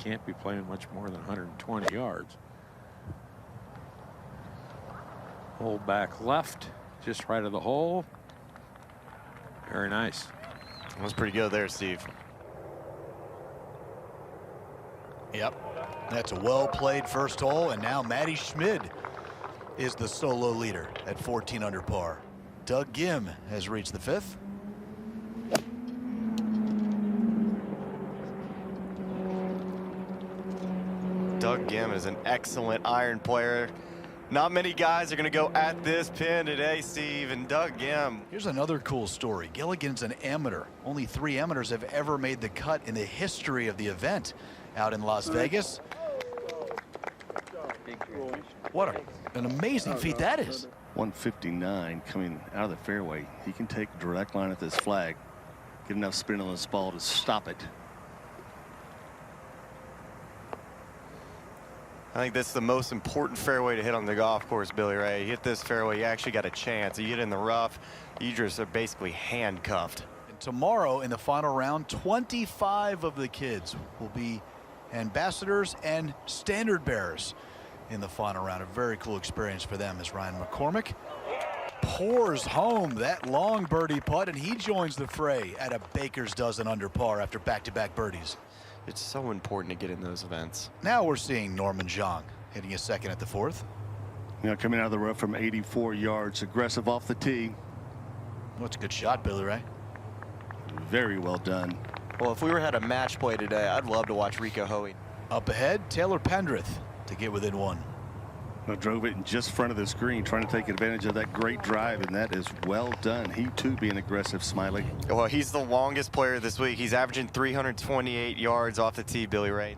can't be playing much more than 120 yards. Hole back left, just right of the hole. Very nice. That was pretty good there, Steve. Yep, that's a well-played first hole, and now Matty Schmid is the solo leader at 14 under par. Doug Ghim has reached the 5th. Doug Ghim is an excellent iron player. Not many guys are going to go at this pin today, Steve, and Doug Ghim. Here's another cool story. Gilligan's an amateur. Only 3 amateurs have ever made the cut in the history of the event out in Las Vegas. What an amazing feat that is. 159 coming out of the fairway. He can take a direct line at this flag, get enough spin on this ball to stop it. I think that's the most important fairway to hit on the golf course, Billy Ray. You hit this fairway, you actually got a chance. You get in the rough, you just are basically handcuffed. And tomorrow in the final round, 25 of the kids will be ambassadors and standard bearers in the final round. A very cool experience for them as Ryan McCormick pours home that long birdie putt, and he joins the fray at a baker's dozen under par after back-to-back birdies. It's so important to get in those events. Now we're seeing Norman Zhang hitting a second at the 4th. You know, coming out of the rough from 84 yards, aggressive off the tee. What's a good shot, Billy Ray? Very well done. Well, if we had a match play today, I'd love to watch Rico Hoey. Up ahead, Taylor Pendrith to get within 1. I drove it in just front of the screen, trying to take advantage of that great drive, and that is well done. He too being aggressive, Smiley. Well, he's the longest player this week. He's averaging 328 yards off the tee, Billy Ray.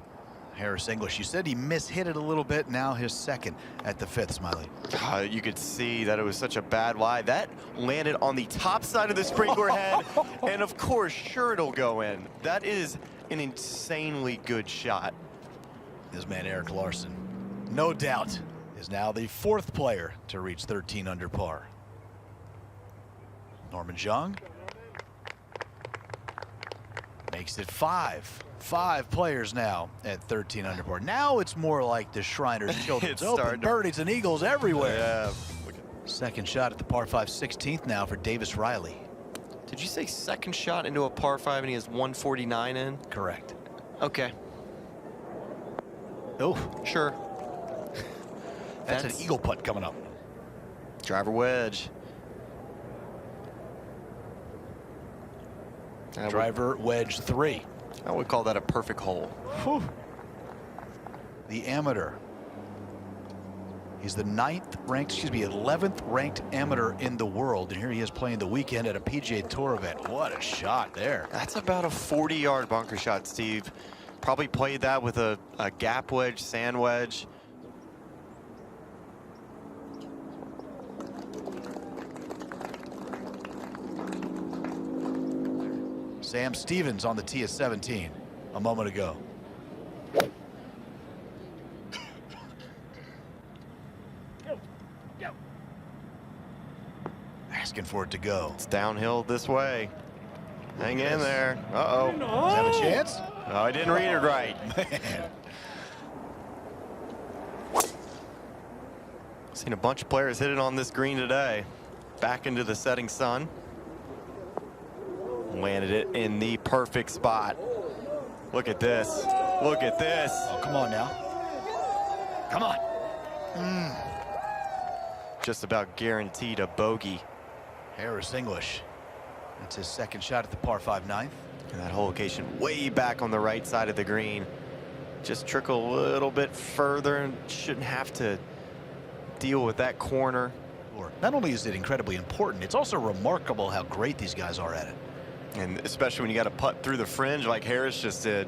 Harris English, you said he mishit it a little bit. Now his second at the 5th, Smiley. You could see that it was such a bad lie. That landed on the top side of the sprinkler head, and of course, sure it'll go in. That is an insanely good shot. This man, Eric Larson, no doubt, is now the 4th player to reach 13 under par. Norman Zhang makes it 5. 5 players now at 13 under par. Now it's more like the Shriners Children's Open. Birdies and eagles everywhere. Yeah. Second shot at the par 5, 16th now for Davis Riley. Did you say second shot into a par 5 and he has 149 in? Correct. Okay. Oh, sure. That's an eagle putt coming up. Driver wedge. Driver wedge 3. I would call that a perfect hole. Whew. The amateur. He's the 11th ranked amateur in the world, and here he is playing the weekend at a PGA Tour event. What a shot there. That's about a 40-yard bunker shot, Steve. Probably played that with a gap wedge, sand wedge. Sam Stevens on the tee at 17 a moment ago. Asking for it to go. It's downhill this way. Hang in there. Uh-oh. Does that have a chance? Oh, I didn't read it right. Man. Seen a bunch of players hit it on this green today. Back into the setting sun. Landed it in the perfect spot. Look at this. Look at this. Oh, come on now. Come on. Just about guaranteed a bogey. Harris English. That's his second shot at the par 5, 9th. And that whole location way back on the right side of the green. Just trickle a little bit further and shouldn't have to deal with that corner. Not only is it incredibly important, it's also remarkable how great these guys are at it. And especially when you got to putt through the fringe like Harris just did.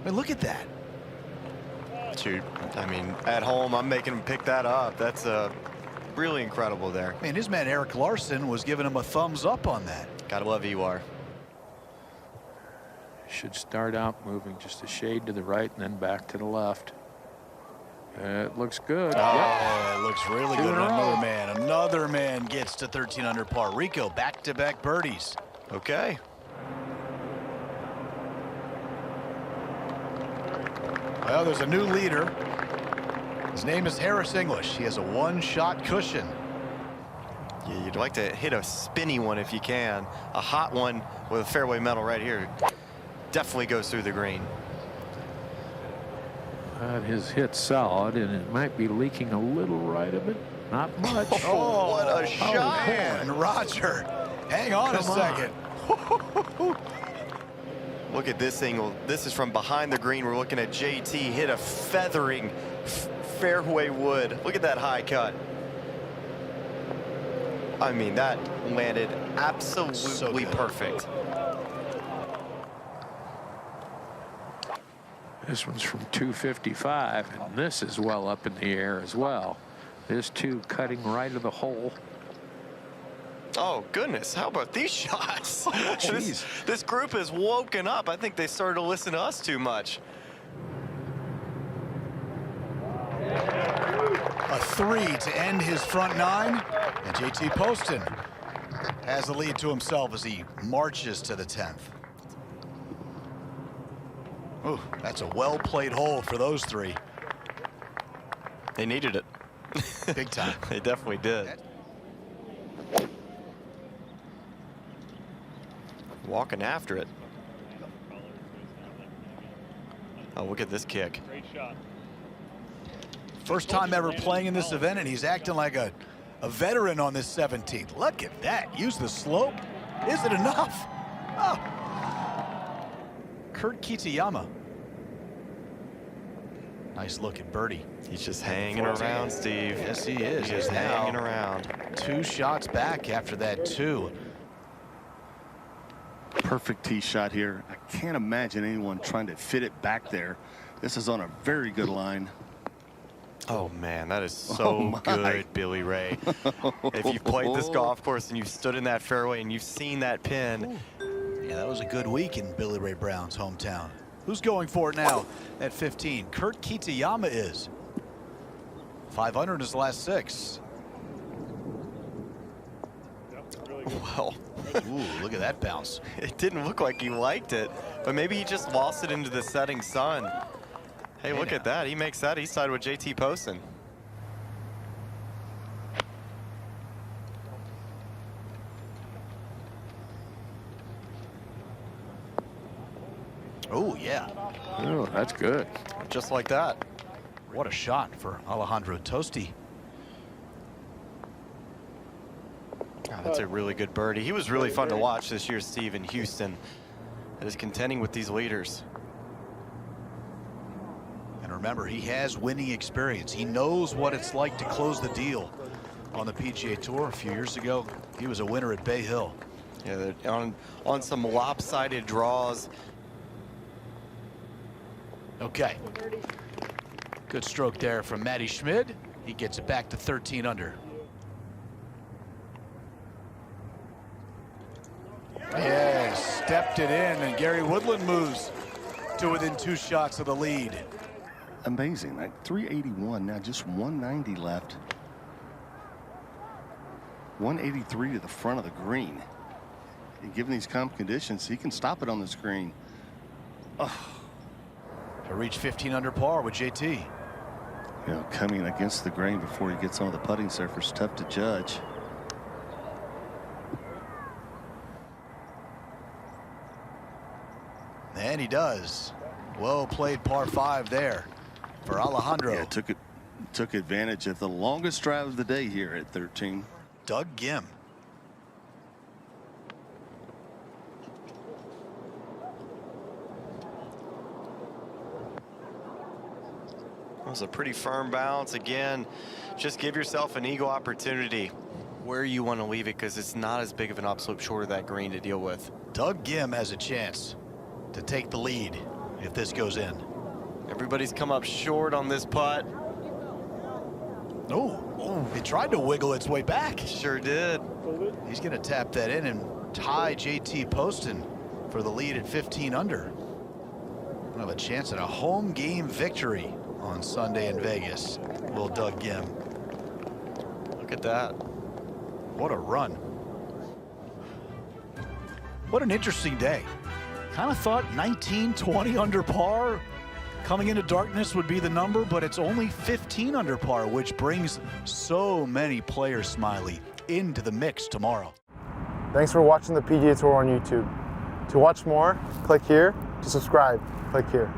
I mean, look at that. Shoot, I mean, at home, I'm making him pick that up. That's really incredible there. Man, his man Eric Larson was giving him a thumbs up on that. Gotta love Ewar. Should start out moving just a shade to the right and then back to the left. It looks good. Oh, it looks really good. Another man gets to 13 under par. Rico, back-to-back birdies. Okay. Well, there's a new leader. His name is Harris English. He has a one-shot cushion. Yeah, you'd like to hit a spinny one if you can. A hot one with a fairway metal right here definitely goes through the green. His hit's solid, and it might be leaking a little right of it. Not much. Oh, what a shot. Man, Roger, hang on a second. Look at this angle. This is from behind the green. We're looking at JT hit a feathering fairway wood. Look at that high cut. I mean, that landed absolutely perfect. This one's from 255, and this is well up in the air as well. This two cutting right of the hole. Oh, goodness. How about these shots? Jeez. This group has woken up. I think they started to listen to us too much. A 3 to end his front 9, and JT Poston has the lead to himself as he marches to the 10th. Ooh, that's a well-played hole for those 3. They needed it. Big time. They definitely did. Walking after it. Oh, look at this kick. Great shot. First time ever playing in this event, and he's acting like a veteran on this 17th. Look at that. Use the slope. Is it enough? Oh. Kurt Kitayama. Nice look at birdie. He's just hanging around, Steve. Yes, he is. He's hanging around. 2 shots back after that 2. Perfect tee shot here. I can't imagine anyone trying to fit it back there. This is on a very good line. Oh, man, that is so good, Billy Ray. If you've played this golf course and you've stood in that fairway and you've seen that pin. Yeah, that was a good week in Billy Ray Brown's hometown. Who's going for it now at 15? Kurt Kitayama is. 500 in his last 6. Well, ooh, look at that bounce. It didn't look like he liked it, but maybe he just lost it into the setting sun. Hey, look at that. He makes that. He's sided with JT Poston. Oh, yeah. Oh, that's good. Just like that. What a shot for Alejandro Tosti. God, that's a really good birdie. He was really fun to watch this year, Steve, in Houston. That is contending with these leaders. And remember, he has winning experience. He knows what it's like to close the deal on the PGA Tour. A few years ago, he was a winner at Bay Hill. Yeah, they're on some lopsided draws. Okay. Good stroke there from Matty Schmid. He gets it back to 13 under. Yeah, stepped it in, and Gary Woodland moves to within 2 shots of the lead. Amazing. Like 381 now, just 190 left. 183 to the front of the green. And given these calm conditions, he can stop it on the screen. Oh. To reach 15 under par with JT. You know, coming against the grain before he gets on the putting surface, tough to judge. And he does. Well played par 5 there for Alejandro. Yeah, took advantage of the longest drive of the day here at 13. Doug Ghim. That was a pretty firm bounce. Again, just give yourself an eagle opportunity where you want to leave it, because it's not as big of an upslope short of that green to deal with. Doug Ghim has a chance to take the lead if this goes in. Everybody's come up short on this putt. Oh, he tried to wiggle its way back. Sure did. He's going to tap that in and tie JT Poston for the lead at 15 under. We'll have a chance at a home game victory on Sunday in Vegas. Will Doug Ghim. Look at that. What a run. What an interesting day. Kind of thought 19, 20 under par. Coming into darkness would be the number, but it's only 15 under par, which brings so many players, Smiley, into the mix tomorrow. Thanks for watching the PGA Tour on YouTube. To watch more, click here. To subscribe, click here.